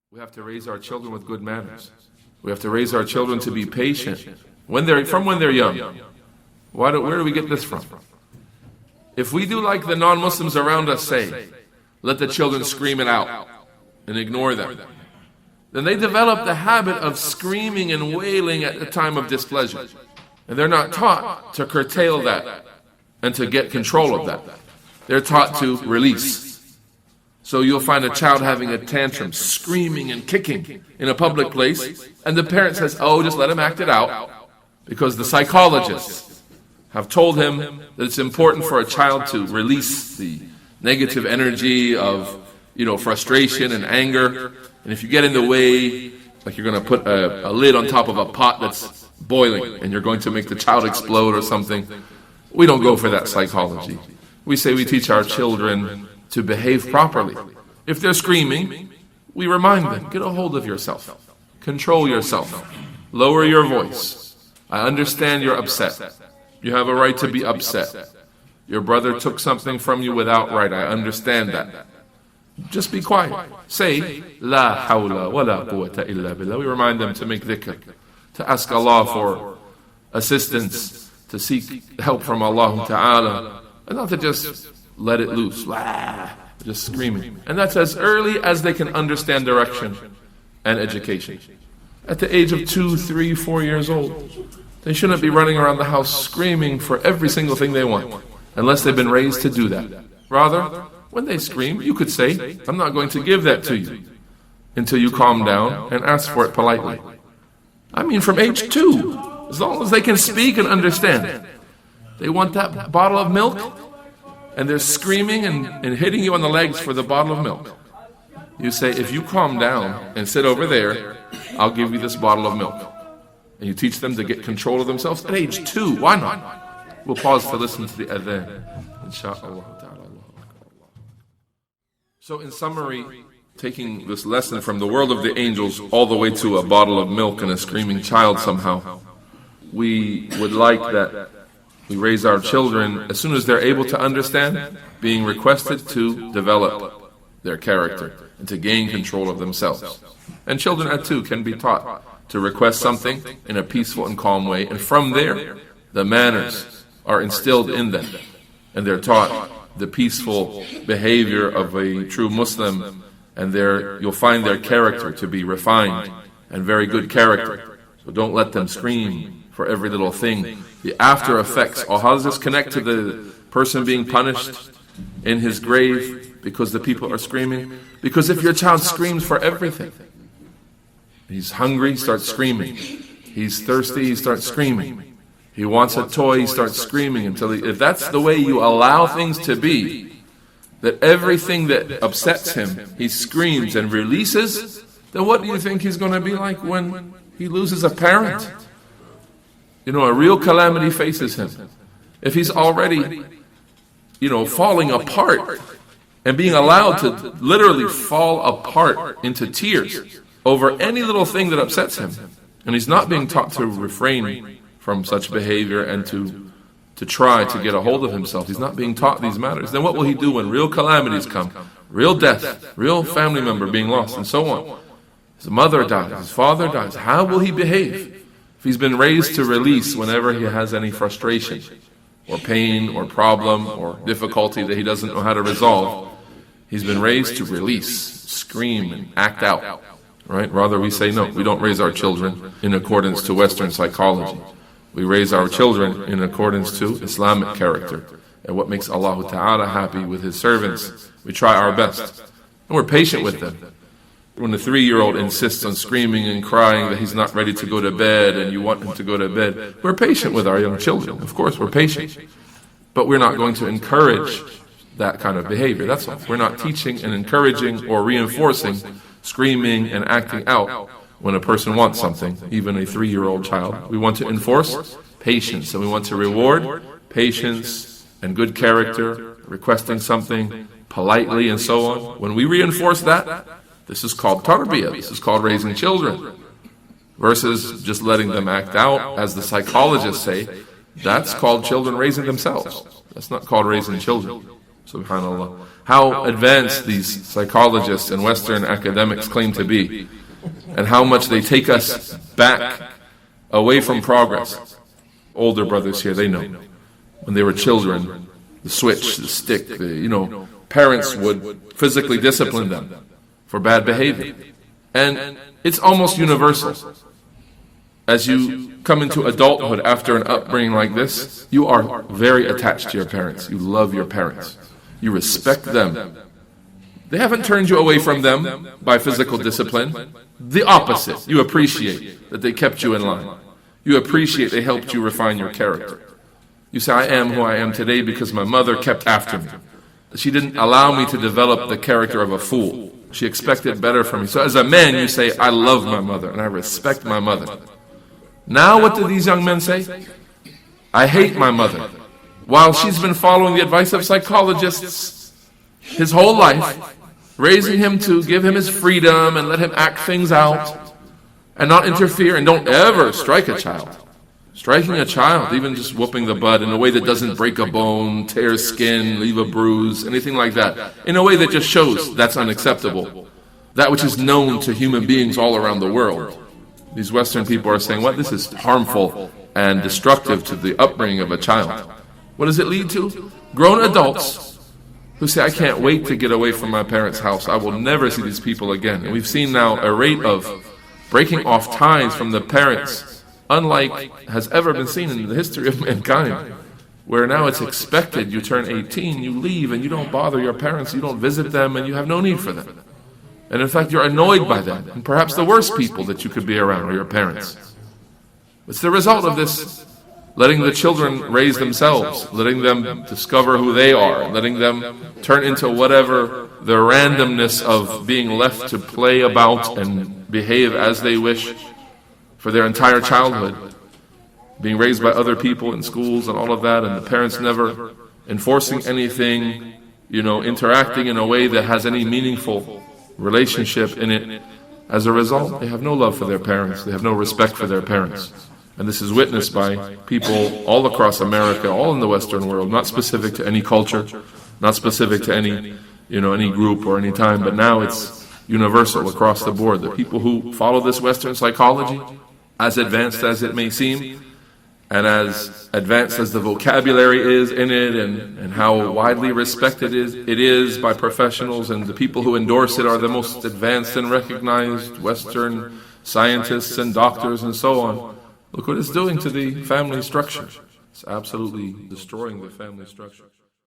We have to raise our children with good manners. We have to raise our children to be patient when they're young. Where do we get this from? If we do like the non-Muslims around us say, let the children scream it out and ignore them, then they develop the habit of screaming and wailing at the time of displeasure. And they're not taught to curtail that and to get control of that. They're taught to release. So you'll find a child having a tantrum, screaming and kicking in a public place, and the parent says, oh, just let him act it out, because the psychologists have told him that it's important for a child to release the negative energy of, frustration and anger. And if you get in the way, like you're going to put a lid on top of a pot that's boiling, and you're going to make the child explode or something, we don't go for that psychology. We say we teach our children to behave properly. If they're screaming, we remind them, get a hold of yourself. Control yourself. Lower your voice. I understand you're upset. You have a right to be upset. Your brother took something from you without right. I understand that. Just be quiet. Say, La hawla wa la quwwata illa billah. We remind them to make dhikr, to ask Allah for assistance, to seek help from Allah Ta'ala, and not to just let it loose, just screaming. And that's as early as they can understand direction and education. At the age of 2, 3, 4 years old, they shouldn't be running around the house screaming for every single thing they want, unless they've been raised to do that. Rather, when they scream, you could say, I'm not going to give that to you until you calm down and ask for it politely. I mean, from age 2, as long as they can speak and understand. They want that bottle of milk, and they're screaming and hitting you on the legs for the bottle of milk. You say, if you calm down and sit over there, I'll give you this bottle of milk. And you teach them to get control of themselves at age 2. Why not? We'll pause to listen to the adhan. Insha'Allah. So in summary, taking this lesson from the world of the angels all the way to a bottle of milk and a screaming child somehow, we would like that we raise our children as soon as they're able to understand, being requested to develop their character and to gain control of themselves. And children at 2 can be taught to request something in a peaceful and calm way, and from there the manners are instilled in them, and they're taught the peaceful behavior of a true Muslim, and you'll find their character to be refined and very good character. So don't let them scream for every little thing. The after effects, or how does this connect to the person being punished in his grave because the people are screaming? Because if your child screams for everything, he's hungry, he starts screaming. He's thirsty, he starts screaming. He wants a toy, he starts screaming if that's the way you allow things to be, that everything that upsets him, he screams and releases, then what do you think he's going to be like when he loses a parent? A real calamity faces him. If he's already, falling apart and being allowed to literally fall apart into tears over any little thing that upsets him, and he's not being taught to refrain from such behavior and to try to get a hold of himself, he's not being taught these matters, then what will he do when real calamities come? Real death, real family member being lost, and so on. His mother dies, his father dies. How will he behave? If he's been raised to release whenever he has any frustration or pain or problem or difficulty that he doesn't know how to resolve, he's been raised to release, scream and act out, right? Rather we say, no, we don't raise our children in accordance to Western psychology. We raise our children in accordance to Islamic character and what makes Allah Ta'ala happy with His servants. We try our best, and we're patient with them. When a 3-year-old insists on screaming and crying that he's not ready to go to bed and you want him to go to bed, we're patient with our young children. Of course, we're patient. But we're not going to encourage that kind of behavior. That's all. We're not teaching and encouraging or reinforcing screaming and acting out when a person wants something, even a 3-year-old child. We want to enforce patience, and we want to reward patience and good character, requesting something politely and so on. When we reinforce that, this is called tarbiyah, this is called raising children. Versus just letting them act out, as the psychologists say, that's called children raising themselves. That's not called raising children. Subhanallah. How advanced these psychologists and Western academics claim to be, and how much they take us back away from progress. Older brothers here, they know. When they were children, the switch, the stick, parents would physically discipline them for bad behavior. And it's almost universal. As you come into adulthood after an upbringing like this, you are very attached to your parents. You love your parents. You respect them. They haven't turned you away from them by physical discipline. The opposite. You appreciate that they kept you in line. You appreciate they helped you refine your character. You say, I am who I am today because my mother kept after me. She didn't allow me to develop the character of a fool. She expected better from me. So as a man, you say, I love my mother and I respect my mother. Now what do these young men say? I hate my mother. While she's been following the advice of psychologists his whole life, raising him to give him his freedom and let him act things out and not interfere, and don't ever strike a child. Striking a child, even just whooping the butt in a way that doesn't break a bone, tear skin, leave a bruise, anything like that, in a way that just shows that's unacceptable. That which is known to human beings all around the world. These Western people are saying, this is harmful and destructive to the upbringing of a child. What does it lead to? Grown adults who say, I can't wait to get away from my parents' house. I will never see these people again. And we've seen now a rate of breaking off ties from the parents, unlike has ever been seen in the history of mankind, where now it's expected you turn 18, you leave, and you don't bother your parents, you don't visit them, and you have no need for them. And in fact, you're annoyed by them. And perhaps the worst people that you could be around are your parents. It's the result of this, letting the children raise themselves, letting them discover who they are, letting them turn into whatever the randomness of being left to play about and behave as they wish for their entire childhood, being raised by other people in schools and all of that, and the parents never enforcing anything, interacting in a way that has any meaningful relationship in it. As a result, they have no love for their parents, they have no respect for their parents. And this is witnessed by people all across America, all in the Western world, not specific to any culture, not specific to any group or any time, but now it's universal across the board. The people who follow this Western psychology, as advanced as it may seem, and as advanced as the vocabulary is in it, and how widely respected it is by professionals, and the people who endorse it are the most advanced and recognized Western scientists and doctors and so on. Look what it's doing to the family structure. It's absolutely destroying the family structure.